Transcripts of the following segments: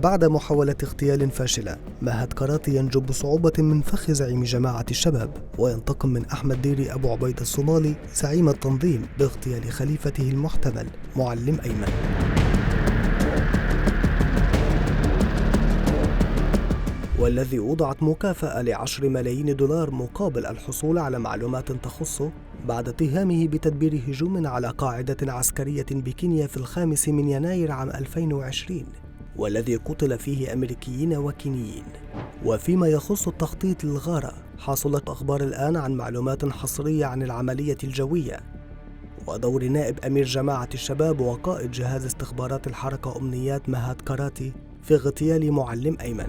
بعد محاولة اغتيال فاشلة، مهد كاراتي ينجو بصعوبة من فخ زعيم جماعة الشباب، وينتقم من أحمد ديري أبو عبيد الصومالي زعيم التنظيم باغتيال خليفته المحتمل معلم أيمن. والذي وضعت مكافأة ل10 ملايين دولار مقابل الحصول على معلومات تخصه بعد اتهامه بتدبير هجوم على قاعدة عسكرية بكينيا في 5 يناير عام 2020، والذي قتل فيه أمريكيين وكينيين. وفيما يخص التخطيط للغارة، حصلت أخبار الآن عن معلومات حصرية عن العملية الجوية ودور نائب أمير جماعة الشباب وقائد جهاز استخبارات الحركة أمنيات مهد كاراتي في اغتيال معلم أيمن.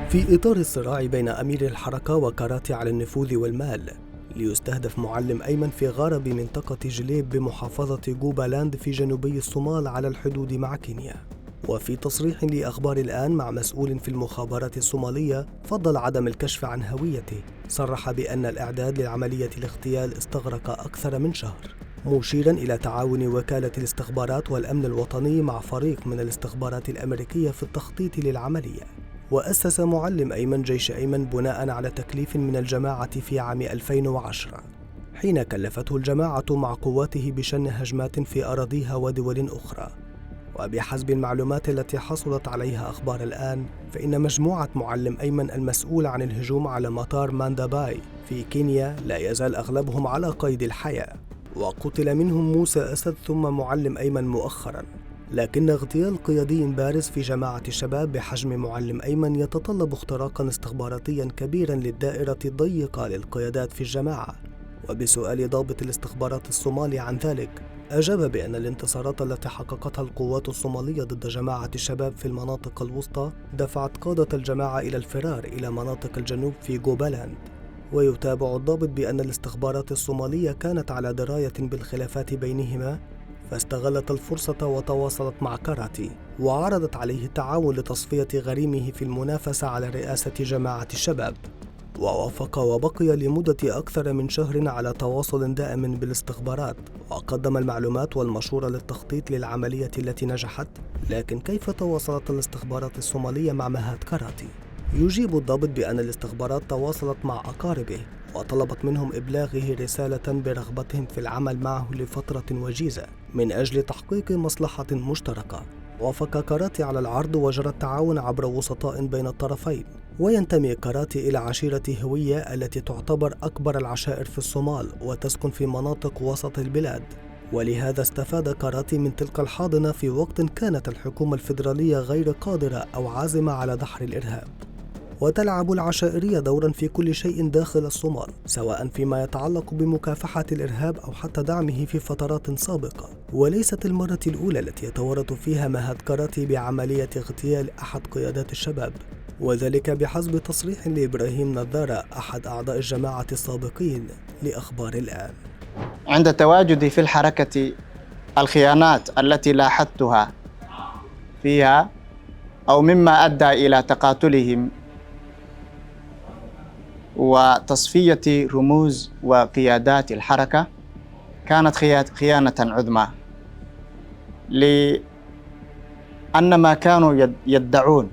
في إطار الصراع بين أمير الحركة وكاراتي على النفوذ والمال، ليستهدف معلم أيمن في غارة بمنطقة جليب بمحافظة جوبالاند في جنوبي الصومال على الحدود مع كينيا. وفي تصريح لأخبار الآن مع مسؤول في المخابرات الصومالية فضل عدم الكشف عن هويته، صرح بأن الإعداد لعملية الاغتيال استغرق أكثر من شهر، مشيرا إلى تعاون وكالة الاستخبارات والأمن الوطني مع فريق من الاستخبارات الأمريكية في التخطيط للعملية. وأسس معلم أيمن جيش أيمن بناء على تكليف من الجماعة في عام 2010، حين كلفته الجماعة مع قواته بشن هجمات في أراضيها ودول أخرى. وبحسب المعلومات التي حصلت عليها أخبار الآن، فإن مجموعة معلم أيمن المسؤول عن الهجوم على مطار مانداباي في كينيا لا يزال أغلبهم على قيد الحياة، وقتل منهم موسى أسد ثم معلم أيمن مؤخرا. لكن اغتيال قيادي بارز في جماعة الشباب بحجم معلم أيمن يتطلب اختراقا استخباراتيا كبيرا للدائرة الضيقة للقيادات في الجماعة. وبسؤال ضابط الاستخبارات الصومالي عن ذلك، أجاب بأن الانتصارات التي حققتها القوات الصومالية ضد جماعة الشباب في المناطق الوسطى دفعت قادة الجماعة إلى الفرار إلى مناطق الجنوب في جوبالاند. ويتابع الضابط بأن الاستخبارات الصومالية كانت على دراية بالخلافات بينهما، فاستغلت الفرصة وتواصلت مع كاراتي وعرضت عليه التعاون لتصفية غريمه في المنافسة على رئاسة جماعة الشباب، ووافق وبقي لمدة أكثر من شهر على تواصل دائم بالاستخبارات، وقدم المعلومات والمشورة للتخطيط للعملية التي نجحت. لكن كيف تواصلت الاستخبارات الصومالية مع مهد كاراتي؟ يجيب الضابط بأن الاستخبارات تواصلت مع أقاربه وطلبت منهم إبلاغه رسالة برغبتهم في العمل معه لفترة وجيزة من أجل تحقيق مصلحة مشتركة. وافق كاراتي على العرض وجرى التعاون عبر وسطاء بين الطرفين. وينتمي كاراتي إلى عشيرة هوية التي تعتبر أكبر العشائر في الصومال وتسكن في مناطق وسط البلاد، ولهذا استفاد كاراتي من تلك الحاضنة في وقت كانت الحكومة الفيدرالية غير قادرة أو عازمة على دحر الإرهاب. وتلعب العشائرية دورا في كل شيء داخل الصومال، سواء فيما يتعلق بمكافحة الإرهاب أو حتى دعمه في فترات سابقة. وليست المرة الأولى التي يتورط فيها مهد كاراتي بعملية اغتيال أحد قيادات الشباب، وذلك بحسب تصريح لإبراهيم نظارة أحد أعضاء الجماعة السابقين لأخبار الآن. عند تواجدي في الحركة الخيانات التي لاحظتها فيها أو مما أدى إلى تقاتلهم وتصفية رموز وقيادات الحركة كانت خيانة عظمى، لأن ما كانوا يدعون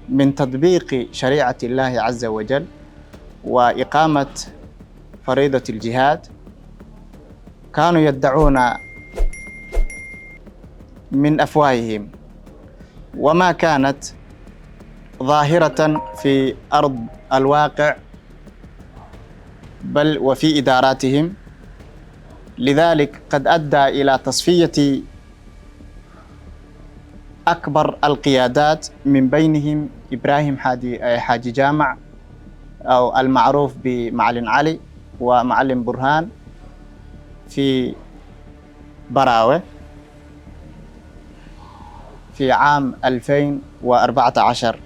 من تطبيق شريعة الله عز وجل وإقامة فريضة الجهاد كانوا يدعون من أفواههم، وما كانت ظاهرة في أرض الواقع بل وفي إداراتهم. لذلك قد أدى إلى تصفية أكبر القيادات، من بينهم إبراهيم حاجي جامع أو المعروف بمعلم علي ومعلم برهان في براوة في عام 2014.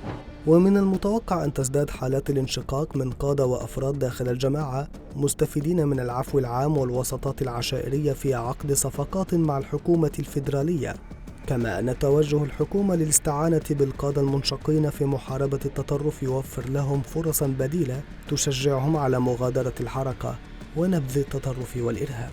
ومن المتوقع أن تزداد حالات الانشقاق من قادة وأفراد داخل الجماعة مستفيدين من العفو العام والوساطات العشائرية في عقد صفقات مع الحكومة الفيدرالية، كما أن توجه الحكومة للاستعانة بالقادة المنشقين في محاربة التطرف يوفر لهم فرصا بديلة تشجعهم على مغادرة الحركة ونبذ التطرف والإرهاب.